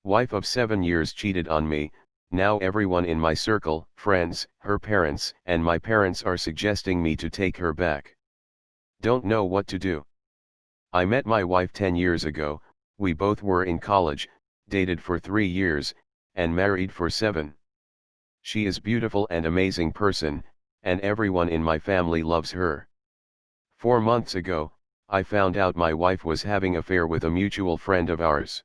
Wife of 7 years cheated on me. Now everyone in my circle, friends, her parents, and my parents are suggesting me to take her back. Don't know what to do. I met my wife 10 years ago, we both were in college, dated for 3 years, and married for 7. She is beautiful and amazing person, and everyone in my family loves her. 4 months ago, I found out my wife was having an affair with a mutual friend of ours.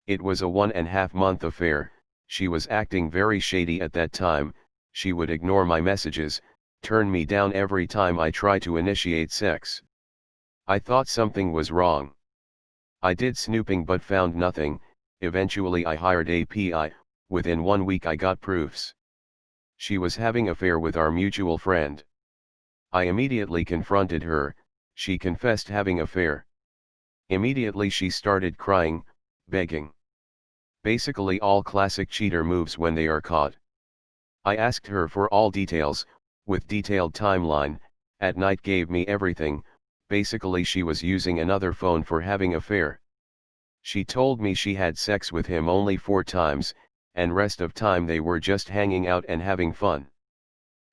It was a 1.5-month affair. She was acting very shady at that time. She would ignore my messages, turn me down every time I try to initiate sex. I thought something was wrong. I did snooping but found nothing. Eventually I hired API. Within 1 week I got proofs. She was having an affair with our mutual friend. I immediately confronted her. She confessed having an affair. Immediately she started crying, begging. Basically all classic cheater moves when they are caught. I asked her for all details, with detailed timeline. At night gave me everything. Basically she was using another phone for having an affair. She told me she had sex with him only 4 times, and rest of time they were just hanging out and having fun.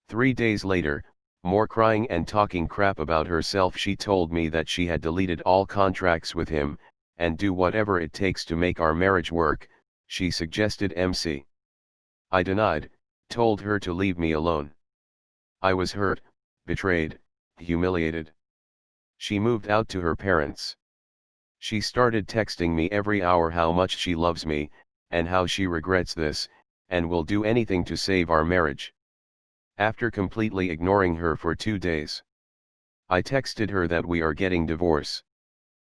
3 days later, more crying and talking crap about herself. She told me that she had deleted all contracts with him, and do whatever it takes to make our marriage work. She suggested MC. I denied, told her to leave me alone. I was hurt, betrayed, humiliated. She moved out to her parents. She started texting me every hour how much she loves me, and how she regrets this, and will do anything to save our marriage. After completely ignoring her for 2 days, I texted her that we are getting divorce.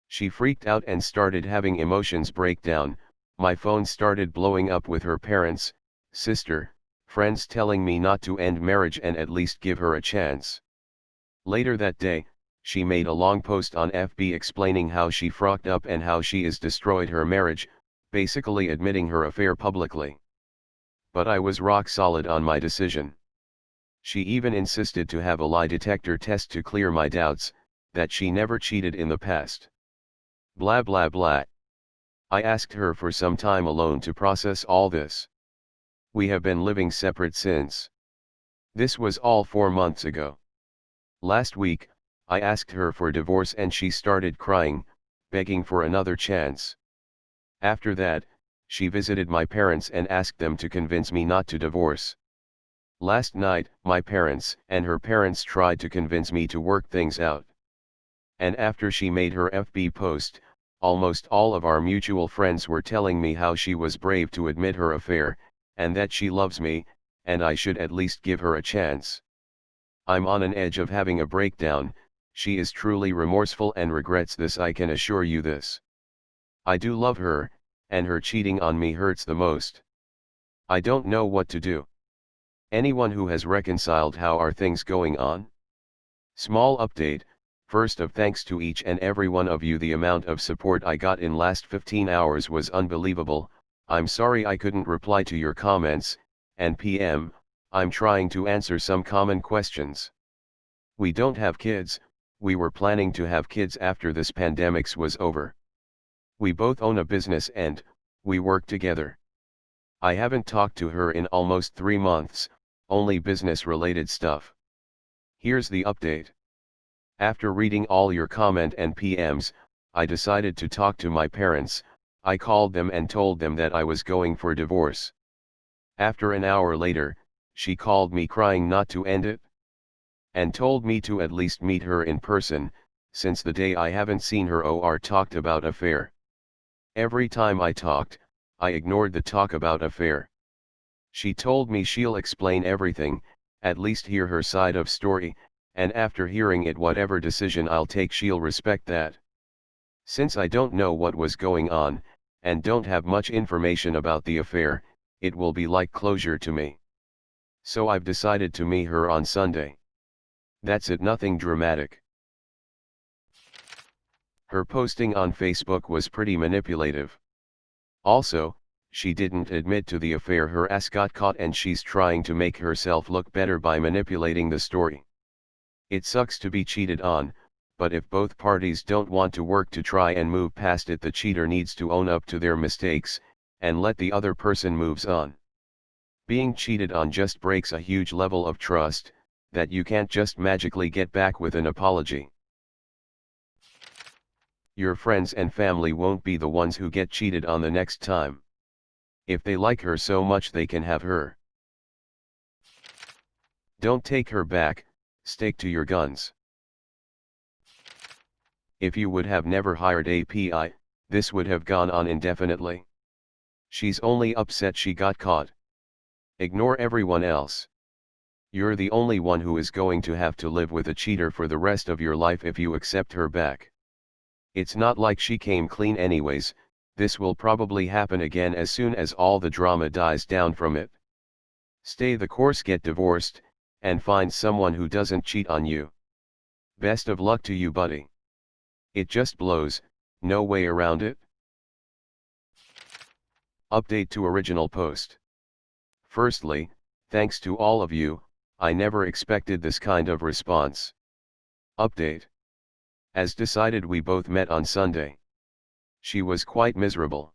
She freaked out and started having emotions breakdown. My phone started blowing up with her parents, sister, friends telling me not to end marriage and at least give her a chance. Later that day, she made a long post on FB explaining how she fucked up and how she is destroyed her marriage, basically admitting her affair publicly. But I was rock solid on my decision. She even insisted to have a lie detector test to clear my doubts, that she never cheated in the past. Blah blah blah. I asked her for some time alone to process all this. We have been living separate since. This was all 4 months ago. Last week, I asked her for divorce and she started crying, begging for another chance. After that, she visited my parents and asked them to convince me not to divorce. Last night, my parents and her parents tried to convince me to work things out. And after she made her FB post, almost all of our mutual friends were telling me how she was brave to admit her affair, and that she loves me, and I should at least give her a chance. I'm on an edge of having a breakdown. She is truly remorseful and regrets this, I can assure you this. I do love her, and her cheating on me hurts the most. I don't know what to do. Anyone who has reconciled, how are things going on? Small update. First of thanks to each and every one of you. The amount of support I got in last 15 hours was unbelievable. I'm sorry I couldn't reply to your comments, and PM, I'm trying to answer some common questions. We don't have kids. We were planning to have kids after this pandemic was over. We both own a business and we work together. I haven't talked to her in almost 3 months, only business related stuff. Here's the update. After reading all your comment and PMs, I decided to talk to my parents. I called them and told them that I was going for divorce. After an hour later, she called me crying not to end it, and told me to at least meet her in person. Since the day I haven't seen her or talked about affair. Every time I talked, I ignored the talk about affair. She told me she'll explain everything, at least hear her side of story, and after hearing it whatever decision I'll take she'll respect that. Since I don't know what was going on, and don't have much information about the affair, it will be like closure to me. So I've decided to meet her on Sunday. That's it, nothing dramatic. Her posting on Facebook was pretty manipulative. Also, she didn't admit to the affair. Her ass got caught and she's trying to make herself look better by manipulating the story. It sucks to be cheated on, but if both parties don't want to work to try and move past it, the cheater needs to own up to their mistakes, and let the other person moves on. Being cheated on just breaks a huge level of trust, that you can't just magically get back with an apology. Your friends and family won't be the ones who get cheated on the next time. If they like her so much they can have her. Don't take her back, stick to your guns. If you would have never hired API, this would have gone on indefinitely. She's only upset she got caught. Ignore everyone else. You're the only one who is going to have to live with a cheater for the rest of your life if you accept her back. It's not like she came clean anyways, this will probably happen again as soon as all the drama dies down from it. Stay the course, get divorced, and find someone who doesn't cheat on you. Best of luck to you, buddy. It just blows, no way around it. Update to original post. Firstly, thanks to all of you, I never expected this kind of response. Update. As decided, we both met on Sunday. She was quite miserable.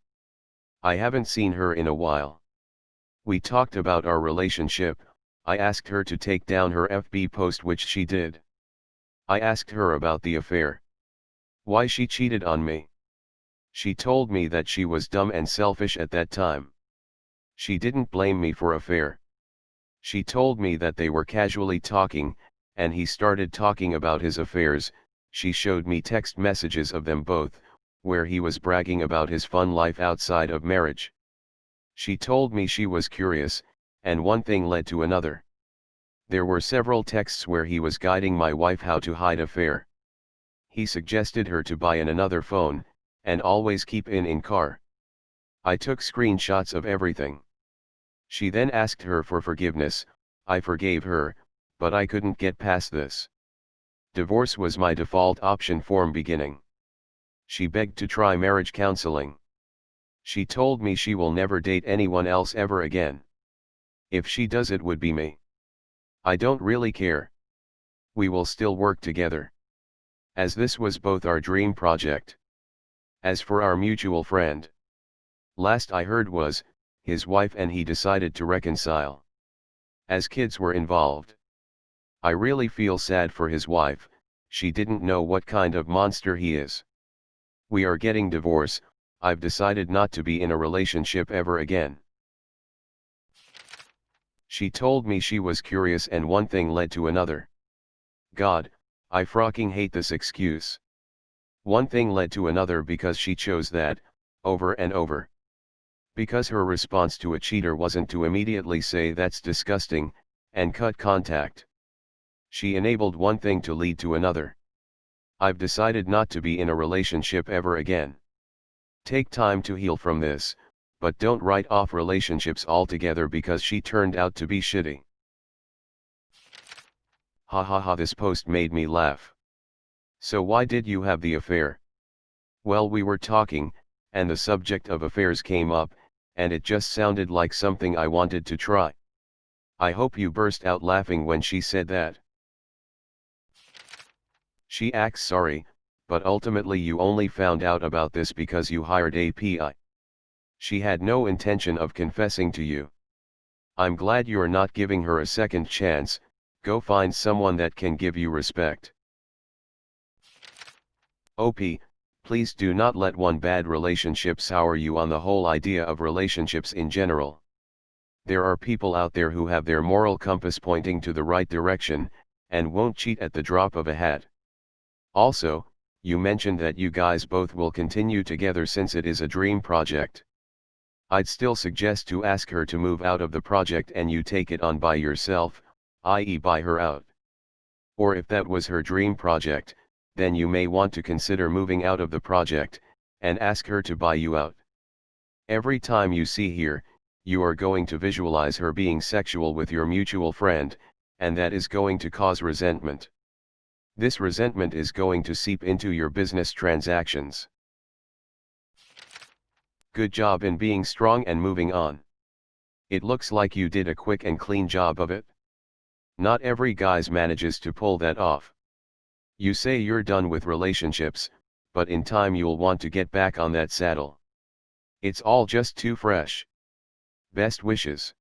I haven't seen her in a while. We talked about our relationship. I asked her to take down her FB post, which she did. I asked her about the affair. Why she cheated on me. She told me that she was dumb and selfish at that time. She didn't blame me for affair. She told me that they were casually talking, and he started talking about his affairs. She showed me text messages of them both, where he was bragging about his fun life outside of marriage. She told me she was curious, and one thing led to another. There were several texts where he was guiding my wife how to hide affair. He suggested her to buy another phone, and always keep in car. I took screenshots of everything. She then asked her for forgiveness. I forgave her, but I couldn't get past this. Divorce was my default option from beginning. She begged to try marriage counseling. She told me she will never date anyone else ever again. If she does, it would be me. I don't really care. We will still work together. As this was both our dream project. As for our mutual friend, last I heard was, his wife and he decided to reconcile. As kids were involved. I really feel sad for his wife. She didn't know what kind of monster he is. We are getting divorced. I've decided not to be in a relationship ever again. She told me she was curious and one thing led to another. God, I frocking hate this excuse. One thing led to another because she chose that, over and over. Because her response to a cheater wasn't to immediately say that's disgusting, and cut contact. She enabled one thing to lead to another. I've decided not to be in a relationship ever again. Take time to heal from this, but don't write off relationships altogether because she turned out to be shitty. Ha ha ha, this post made me laugh. So why did you have the affair? Well, we were talking, and the subject of affairs came up, and it just sounded like something I wanted to try. I hope you burst out laughing when she said that. She acts sorry, but ultimately you only found out about this because you hired API. She had no intention of confessing to you. I'm glad you're not giving her a second chance. Go find someone that can give you respect. OP, please do not let one bad relationship sour you on the whole idea of relationships in general. There are people out there who have their moral compass pointing to the right direction, and won't cheat at the drop of a hat. Also, you mentioned that you guys both will continue together since it is a dream project. I'd still suggest to ask her to move out of the project and you take it on by yourself, i.e. buy her out. Or if that was her dream project, then you may want to consider moving out of the project, and ask her to buy you out. Every time you see her, you are going to visualize her being sexual with your mutual friend, and that is going to cause resentment. This resentment is going to seep into your business transactions. Good job in being strong and moving on. It looks like you did a quick and clean job of it. Not every guy manages to pull that off. You say you're done with relationships, but in time you'll want to get back on that saddle. It's all just too fresh. Best wishes.